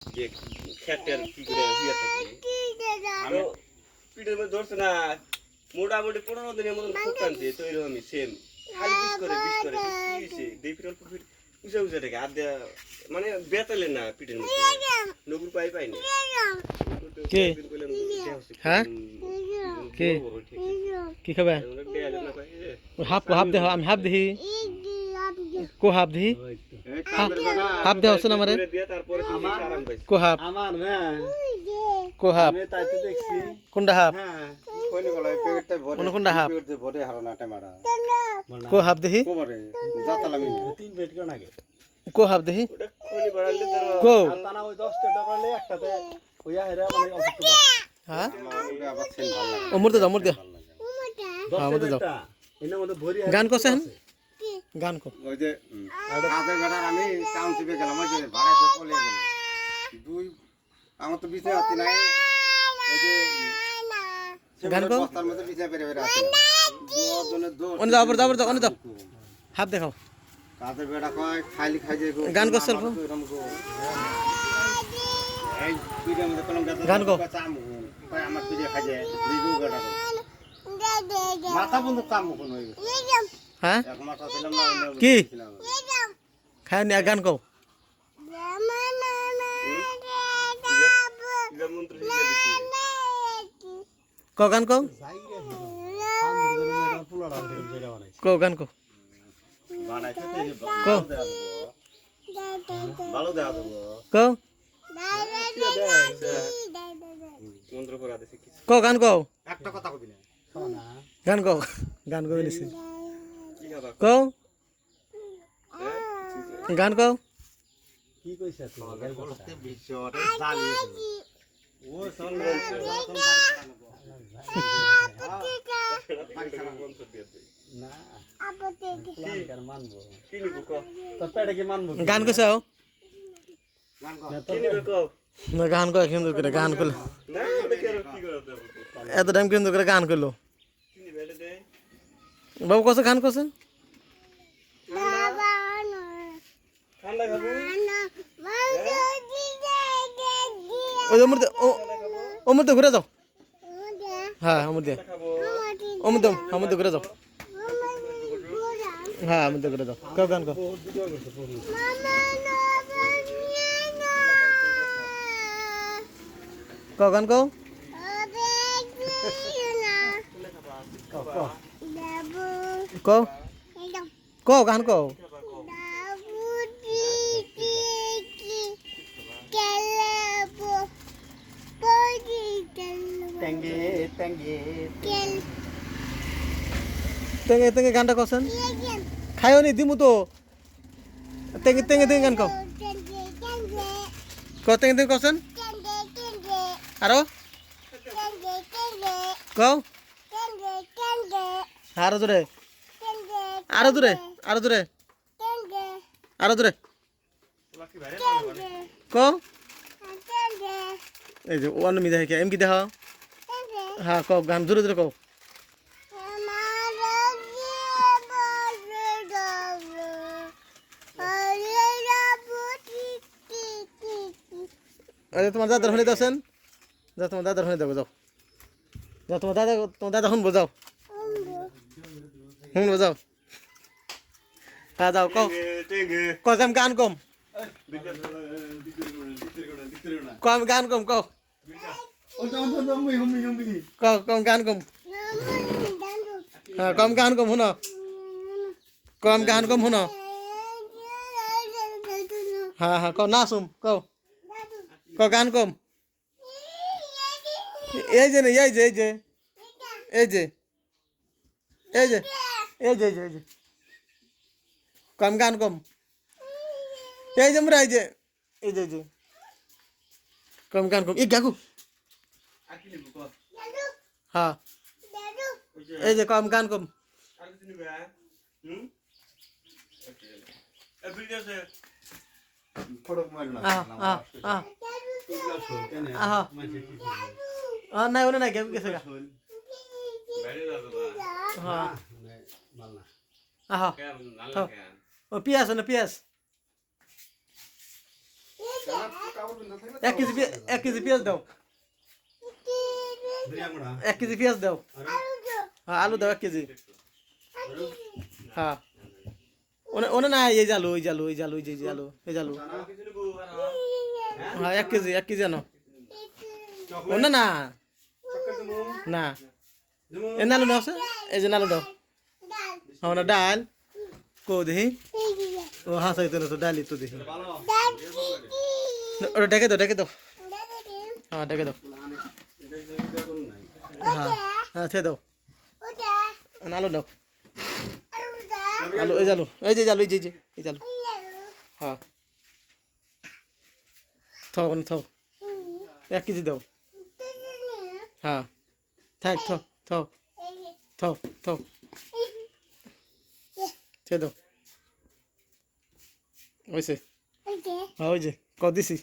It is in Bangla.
যে খেটের কি করে হইয়া থাকে আমি পিঠের মধ্যে ধরছে না মোটামুটি 15 দিনের মতন খুব টানছে তো এরকমই সেম খালি বিষ করে কি হয়েছে দেই পিঠল পিঠ উঁচা উঁচা থেকে আর মানে বেতালে না পিঠের মধ্যে নগুর পাই না কে হ্যাঁ কে কি খাবে হাফ দেহ আমি হাফ দেহি কো হাফ দেহি হাফ দেহ আছে না আমারে কো হাফ আমার না কো হাফ আমি তাইতে দেখছি কোনটা হাফ হ্যাঁ কইনি বলে পেটটা ভরে কোনটা হাফ পেট ভরে হারানা টামারা কো হাফ দেহি কোবারে জাতালামি তিন পেট কেন আগে কো হাফ দেহি ওটা খনি বাড়ালে তো কো তানা ওই 10 টাকা বাড়লে একটাতে ওইয়া হেরা মানে অল্প হ্যাঁ ওটা আবার সেন ভালো লাগে অমর দে অমর দে 10 টাকা এর মধ্যে ভরি গান কছেন গান কো ওই যে কাজের বেটার আমি টাউনশিপে গেলাম ওই যে ভাড়াতে পলে গেল দুই আমার তো বিছে আছি নাই ওই যে গান কো বস্তার মধ্যে বিছে বেরে বেরে আছে দুজনে দো অন দাও দাও দাও অন দাও হাফ দেখাও কাজের বেটা কয় খাইলি খাই যায় গো গান করছেন গো? এই পিড়ে মধ্যে কলম গান কো? চামু কয় আমার পিড়ে খাই যায় লিজু বেটা মাথা বন্ধ চামু কোন হই গেছে হ্যাঁ এক মাথা ছিলাম না কি? খায় নি গান কও মন্ত্র শিখে দিছি ক গান কও কও গান কও বানাইতে কও ভালো দেয়া দেবো কও মন্ত্র করা দিছি কি কও গান কও একটা কথা কবি না গান কও গান কও নিছি কি খাবা কও গান কও কি কইছ তুই বলতে বিশ্বরে জালিয়ে ও চল মন্ত্র দিয়ে দে না কার মানবো কি নিবো কো তোর পেটে কি মানবো গান কইছাও গান কর কি নিবো কো না গান কও কিন্তু করে গান কইলো না দেখে আর কি করে দেব এত টাইম কিন্তু করে গান কইলো কি নিবে এটা দে বাবু কছে গান কছে ঠান্ডা খাবো ওই অমর দে ঘুরে যাও হ্যাঁ অমর দে খাবো অমর দে ঘুরে যাও হ্যাঁ অমর দে ঘুরে যাও কও গান কও কও গান কও কও কও গান কও ট্যাঙ্গে ট্যাঙ্গে তেঙ্গে তেঙ্গে গানটা কছেন খাইও নি দিমু তো তেঙ্গে তেঙ্গে তেঙ্গে গান কও কও তেঙ্গে তেঙ্গে কছেন আরো কও আরো জোরে আরো জোরে আরো জোরে আরো জোরে লাকি ভাই কও এই যে ওয়ান মি দেখে এম কি দেখা হ্যাঁ কও গান জোরে জোরে কও আরে তোমার দাদার হলে দাওছেন যাও তোমার দাদার হলে দাও যাও যাও তোমার দাদা শুনবো যাও শুনবো যাও হ্যাঁ যাও কও টেঙ্গে কম গান কম কম গান কম কও কম গান কম হ্যাঁ কম গান কম শুন কম গান কম শুন হ্যাঁ হ্যাঁ কও নাচুম কও গান কম এই যে এই যে এই যে এই যে এই যে এই যে এই যে কম গান কম এই যে এই যে এই যে এই যে কম গান কম এই গাকু আর কি নিবো কো হ্যাঁ এই যে কম গান কম আর কি নিবে হুম এ ভিডিও আছে ফড়ক মারনা নাই ওনে নাই গেছে গা বাইরে যাবো বা হ্যাঁ মালনা আহা কেন নালা কেন ও পিয়াস না পিয়াস এক কেজি পেঁয়াজ দাও 1 কেজি পেঁয়াজ দাও হ্যাঁ আলু দাও 1 কেজি হ্যাঁ ওনে না এই জালু এই জালু এই জালু এই জালু এই জালু হ্যাঁ 1 কেজি আনো ওনে না না এ নালু দাও এই যে নালু দাও হ্যাঁ না ডাল কো দেখি ও হাসাই তো ডালি তো দেখি ওটা ডেকে দাও হ্যাঁ ডেকে দাও হ্যাঁ হ্যাঁ থে দাও আলু দাও আলু এই জালু এই যে জালু এই জালু হ্যাঁ থাও 1 কেজি দাও হ্যাঁ থাক থাও থে দাও ওইসে হ্যাঁ ওই যে ক দিছি